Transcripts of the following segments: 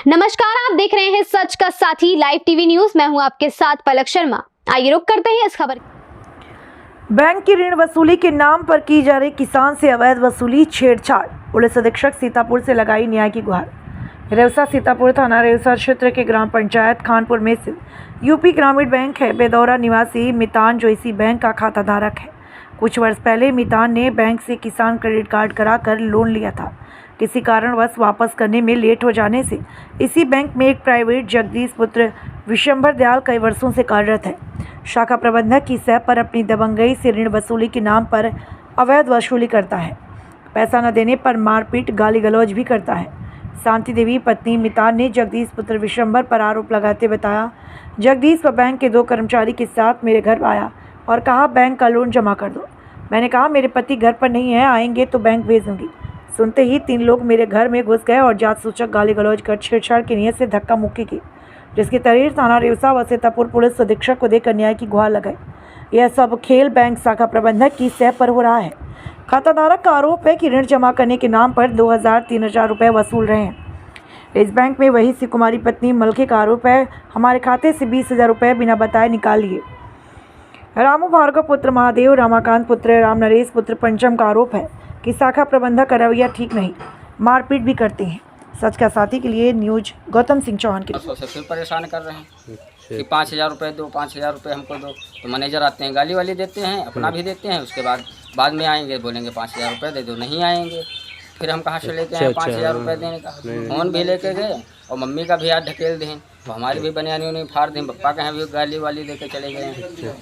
नमस्कार, आप देख रहे हैं सच का साथी लाइव टीवी न्यूज। मैं हूं आपके साथ पलक शर्मा। आइए रुक करते हैं इस खबर। बैंक की ऋण वसूली के नाम पर की जा रही किसान से अवैध वसूली छेड़छाड़। पुलिस अधीक्षक सीतापुर से लगाई न्याय की गुहार। रेवसा सीतापुर थाना रेवसा क्षेत्र के ग्राम पंचायत खानपुर में स्थित यूपी ग्रामीण बैंक है। बेदौरा निवासी मितान जो इसी बैंक का खाता धारक है। कुछ वर्ष पहले मितान ने बैंक से किसान क्रेडिट कार्ड कराकर लोन लिया था। किसी कारणवश वापस करने में लेट हो जाने से इसी बैंक में एक प्राइवेट जगदीश पुत्र विशंबर दयाल कई वर्षों से कार्यरत है। शाखा प्रबंधक की सह पर अपनी दबंगई से ऋण वसूली के नाम पर अवैध वसूली करता है। पैसा न देने पर मारपीट गाली गलौज भी करता है। शांति देवी पत्नी मितान ने जगदीश पुत्र विशंबर पर आरोप लगाते बताया, जगदीश व बैंक के 2 कर्मचारी के साथ मेरे घर आया और कहा बैंक का लोन जमा कर दो। मैंने कहा मेरे पति घर पर नहीं है, आएंगे तो बैंक भेज दूंगी। सुनते ही 3 लोग मेरे घर में घुस गए और जात सूचक गाली गलौज कर छेड़छाड़ की नीयत से धक्का मुक्की की, जिसकी तहरीर थाना रेवसा व सीतापुर पुलिस अधीक्षक को देकर न्याय की गुहार लगाई। यह सब खेल बैंक शाखा प्रबंधक की सह पर हो रहा है। खाताधारक का आरोप है कि ऋण जमा करने के नाम पर 2000-3000 रुपये वसूल रहे हैं। इस बैंक में वही सी कुमारी पत्नी मलके का आरोप है, हमारे खाते से 20,000 रुपये बिना बताए निकाल लिए। रामू भार्गव पुत्र महादेव, रामाकांत पुत्र राम नरेश पुत्र पंचम का आरोप है कि शाखा प्रबंधक का रवैया ठीक नहीं, मारपीट भी करते हैं। सच का साथी के लिए न्यूज गौतम सिंह चौहान के से फिर परेशान कर रहे हैं कि 5,000 रुपये दो, 5,000 रुपये हमको दो। तो मैनेजर आते हैं, गाली वाली देते हैं, अपना भी देते हैं। उसके बाद में आएंगे, बोलेंगे 5,000 रुपये दे दो, नहीं आएंगे। फिर हम कहाँ से लेके आए 5,000 रुपये देने का। फोन भी लेके गए और मम्मी का भी हाथ ढकेल दें, तो हमारी भी बनियानी उन्हें फाड़ दें। पप्पा के यहाँ भी गाली वाली दे के चले गए हैं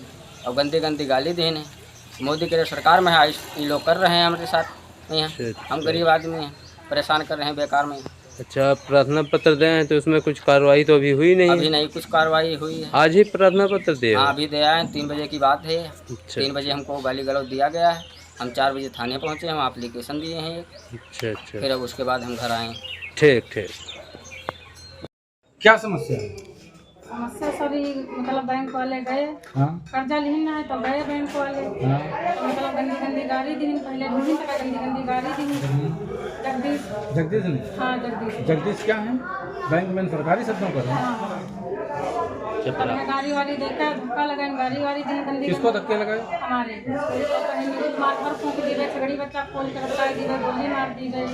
और गंदी गंदी गाली दें। मोदी के सरकार में ये लोग कर रहे हैं हमारे साथ। यहाँ हम गरीब आदमी हैं, परेशान कर रहे हैं बेकार में। अच्छा, प्रार्थना पत्र दे हैं तो उसमें कुछ कार्रवाई तो अभी हुई नहीं? अभी नहीं कुछ कार्रवाई हुई है। आज ही प्रार्थना पत्र दिए? हाँ, अभी दिया है। 3 बजे की बात है। अच्छा। 3 बजे हमको गाली गलौज दिया गया है। हम 4 बजे थाने पहुँचे, हम एप्लीकेशन दिए हैं एक। अच्छा। फिर अब उसके बाद हम घर आए। ठीक। क्या समस्या है? समस्या सॉरी मतलब बैंक वाले गए, हाँ कर्जा लेना है तो गए बैंक वाले, हाँ मतलब गंदी गाली दी। पहले ढूंढी तक गंदी गाली दी। जगदीश ने? हाँ जगदीश क्या है? बैंक में सरकारी शब्दों पर है? हमने गाड़ी वाली देखा, धक्का लगा, गाड़ी वाली दी गंदी। किसको धक्के लगाए? हमारे मार फूंक दी गई, छगड़ी बच्चा खोल कर बताई दी गई, गोली मार दी गई।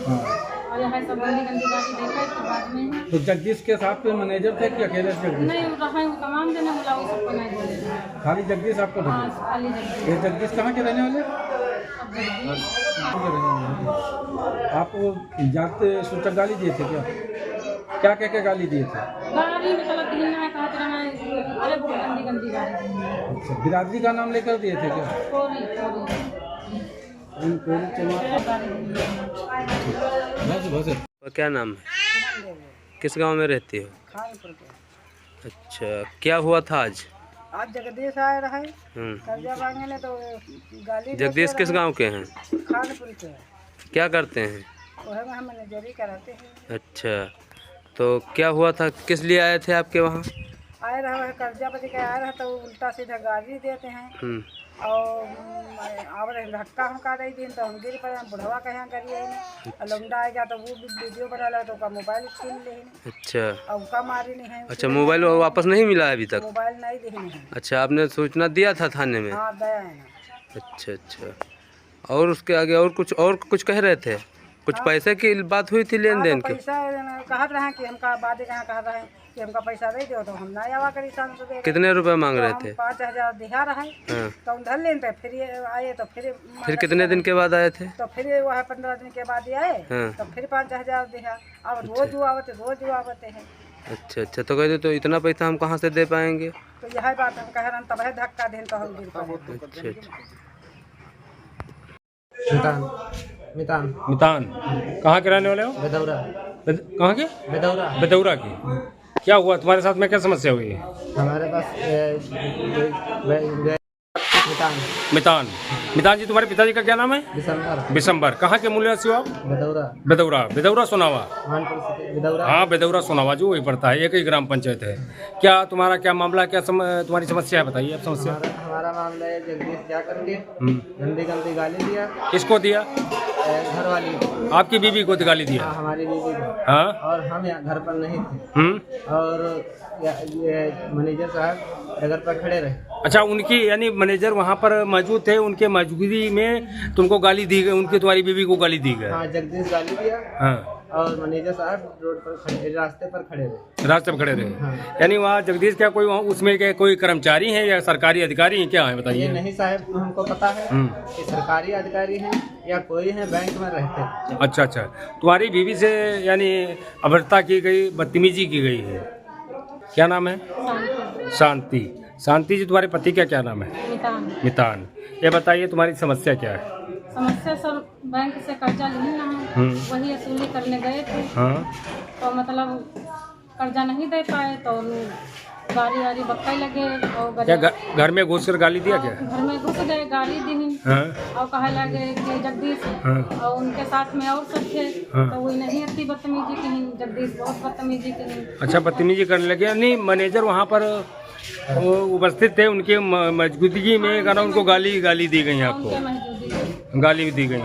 और यह सब गंदी गाली देखा इसके बाद में। तो जगदीश के साथ कोई मैनेजर थे कि अकेले जगदीश? नहीं रहा, वो तमाम देने बोला, वो सबको नहीं बोले। खाली जगदीश आपको हाँ धक्के? खाली जगदीश। ये जगदीश कहाँ के रहने वाले? अब जगदीश कहाँ के रहने वाले? आपको जाते सूचक गाली दिए थे क्या कह के गाली दिए थे? गाड़ी में मतलब दीना है, कहते रहना है, अरे बहुत गंदी गाड़ी दी। अच्छा, बिरादरी का नाम लेकर दिए थे क्या? कोरी क्या नाम है? किस गांव में रहती हो? खानपुर के। अच्छा, क्या हुआ था आज? आज जगदीश आए रहे, कर्जा मांगने तो गाली। जगदीश किस गांव के हैं? खानपुर के। क्या करते हैं? वह में हम मैनेजरी कराते हैं। अच्छा, तो क्या हुआ था, किस लिए आए थे आपके वहाँ? आए रहे कर्जा पति के आए रहे तो उल्टा सीधा गाली देते हैं और धक्का हम का रही थी तो हम गिर पड़े। बुढ़वा के यहाँ करिए लौंडा आएगा तो वो भी वीडियो बना लो तो का मोबाइल छीन ले। अच्छा, और का मारी नहीं है। अच्छा, मोबाइल वापस नहीं मिला है अभी तक? मोबाइल नहीं दी है। अच्छा, आपने सूचना दिया था थाने में? हाँ दया है। अच्छा, और उसके आगे और कुछ कह रहे थे? कुछ पैसे की बात हुई थी, लेन देन की? पैसा कहत रहे कि हमका बाद कहा रहे कि हमका पैसा दे दो तो हम ना आवा करी सांस दे। कितने रुपए मांग रहे थे? 5,000 दिया रहे। तो हम धर लेते, फिर ये आए तो फिर कितने दिन के बाद आए थे? तो फिर वह 15 दिन के बाद आए तो फिर 5,000 दिया। अब रोज आवते हैं। अच्छा, तो कहते तो इतना पैसा हम कहाँ से दे पाएंगे? तो यही बात हम कह रहे हैं, तब धक्का दें तो हम गिर पड़े। अच्छा। मितान कहाँ के रहने वाले हो? बेदौरा। कहाँ के? बेदौरा की। क्या हुआ तुम्हारे साथ में, क्या समस्या हुई? हमारे पास मितान जी, तुम्हारे पिताजी का क्या नाम है? विशंबर। कहाँ के मूल निवासी हो आप? बेदौरा सोनावा। हाँ, बेदौरा सोनावा जो वही पड़ता है, एक ही ग्राम पंचायत है। क्या तुम्हारा क्या मामला, क्या तुम्हारी समस्या है, बताइए आप समस्या। हमारा मामला है, जगदीश क्या कर दिया, गंदी गाली दिया। किसको दिया? घर वाली को। आपकी बीवी को गाली दिया? हाँ, हमारी बीवी को। हाँ। और हम यहाँ घर पर नहीं थे। और ये मैनेजर साहब डगर पर खड़े रहे। अच्छा, उनकी यानी मैनेजर वहाँ पर मौजूद थे, उनके मौजूदगी में तुमको गाली दी गई, उनकी तुम्हारी बीवी को गाली दी गई? हाँ, जगदीश गाली दिया। हाँ। और मैनेजर साहब रोड पर खड़े, रास्ते पर खड़े रहे। रास्ते पर खड़े रहे। हाँ। यानी वहाँ जगदीश क्या कोई वहाँ उसमें क्या कोई कर्मचारी हैं या सरकारी अधिकारी हैं, क्या है ये बताइए? नहीं साहब, हमको पता है कि सरकारी अधिकारी हैं या कोई है, बैंक में रहते हैं। अच्छा अच्छा, तुम्हारी बीवी से यानी अभद्रता की गई, बदतमीजी की गई है, क्या नाम है? शांति। शांति जी, तुम्हारे पति का क्या नाम है? मितान। मितान। ये बताइए तुम्हारी समस्या क्या है? समस्या सर बैंक से कर्जा लेना है, वही वसूली करने गए थे। हाँ। तो मतलब कर्जा नहीं दे पाए तो गाड़ी वाड़ी बक्का लगे और क्या घर में घुस कर गाली दिया क्या? घर में घुस गए, गाली दी। हाँ। और कहे लगे कि जगदीश। हाँ। और उनके साथ में और सब थे। हाँ। तो वही नहीं इतनी बदतमीजी की, जगदीश बहुत बदतमीजी की। अच्छा, बदतमीजी करने लगे। नहीं, मैनेजर वहाँ पर वो उपस्थित थे, उनके मौजूदगी में गाना उनको गाली दी गई आपको? उनके मौजूदगी गाली भी दी गई।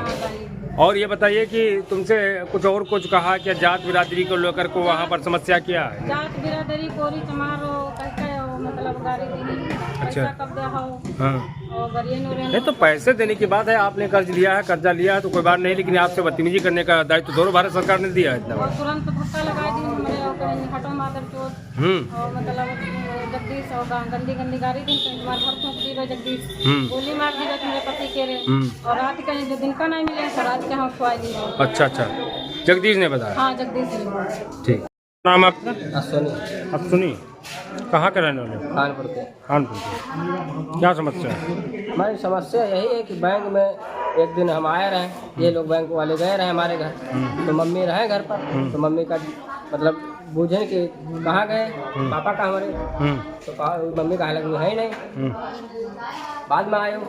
और ये बताइए कि तुमसे कुछ कहा क्या, जात बिरादरी को लेकर को वहाँ पर समस्या क्या है? जात बिरादरी कोरी चमारो कहते हो, मतलब गाड़ी दी। अच्छा। पैसा कब दे हो हाँ। और गरियन नहीं तो पैसे देने की बात है, आपने कर्ज लिया है, कर्जा लिया है तो कोई बात नहीं, लेकिन आपसे बदतमीजी करने का दायित्व तो दोनों भारत सरकार ने दिया है इतना। और तुरंत धक्का लगा दी हमारे और कहीं हटो मादर चोट। और मतलब जगदीश और गंदी गंदी गाड़ी दी, तुम्हारे घर फूंक दी जगदीश, गोली मार दी तुम्हारे पति के रे। और रात कहीं जो दिन का नहीं मिले तो रात के हम खुआ ली। अच्छा अच्छा, जगदीश ने बताया? हाँ, जगदीश ने। ठीक। नाम आपका? अश्वनी। अश्वनी। कहाँ के रहने वाले? कानपुर के। कानपुर के। क्या समस्या है? हमारी समस्या यही है कि बैंक में एक दिन हम आए रहे, ये लोग बैंक वाले गए रहे हमारे घर, तो मम्मी रहे घर पर। तो मम्मी का मतलब बूझे कि कहाँ गए पापा का हमारे, तो मम्मी कहा लगी है ही नहीं। बाद में आयो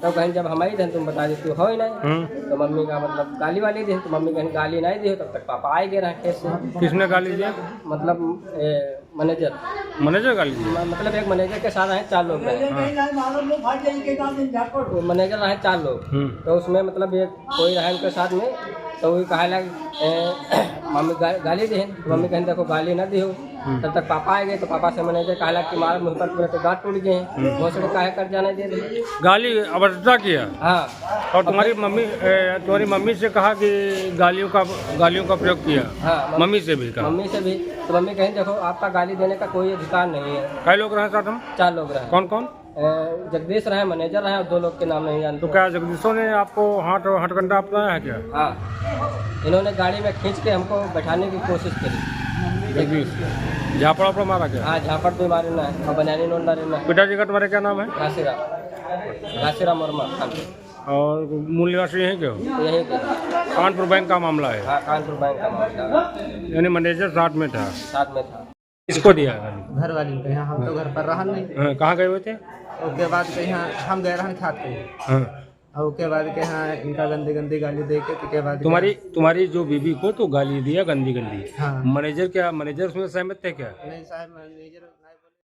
तो कहीं जब हमारी थे तुम बता देती हो ही नहीं, तो मम्मी का मतलब गाली वाली दी, तो मम्मी कहीं गाली नहीं दी, तब तक पापा आए गए रहे खेत से। किसने गाली दिया? मतलब मैनेजर। मैनेजर गाली दिया? मतलब एक मैनेजर के साथ रहे 4 लोग रहे। वो मैनेजर रहे 4 लोग, तो उसमें मतलब एक कोई रहे उनके साथ में, तो वही कहा लग मम्मी गाली दी, तो मम्मी कहीं देखो गाली ना दी हो। तब तक पापा आ गए, तो पापा से मैनेजर कहा लग कि मारा मुँह पर पूरे तो दांत टूट गए हैं, बहुत सारे काहे कर जाने दे दे। गाली अभद्रता किया? हाँ। और तुम्हारी मम्मी से कहा कि गालियों का प्रयोग किया? हाँ, मम्मी से भी कहा? मम्मी से भी। तो मम्मी कहीं देखो आपका गाली देने का कोई अधिकार नहीं है। कई लोग रहे साथ में? 4 लोग रहे। कौन कौन? जगदीश रहे, मैनेजर रहे और 2 लोग के नाम नहीं जानते। तो क्या जगदीशों ने आपको हथकंडा अपनाया है क्या? हाँ, इन्होंने गाड़ी में खींच के हमको बैठाने की कोशिश करी। जगदीश झापड़ मारा क्या? हाँ, झापड़ भी मारे ना और बनानी नोंडा ना। पिताजी का तुम्हारे क्या नाम है? घासीराम वर्मा कानपुर। और मूल निवासी है क्या? यही कानपुर बैंक का मामला है? हाँ, कानपुर बैंक का मामला। यानी मैनेजर साथ में था? साथ में था। किसको दिया गाली? घर वाली को। यहाँ हम तो घर पर रहा नहीं। हाँ, कहाँ गए हुए थे? उसके बाद के यहाँ हम गए रहे खाते। हाँ। और उसके बाद के यहाँ इनका गंदी गंदी गाली दे के बाद तुम्हारी जो बीवी को तो गाली दिया गंदी? हाँ। मैनेजर उसमें सहमत थे क्या? नहीं साहब, मैनेजर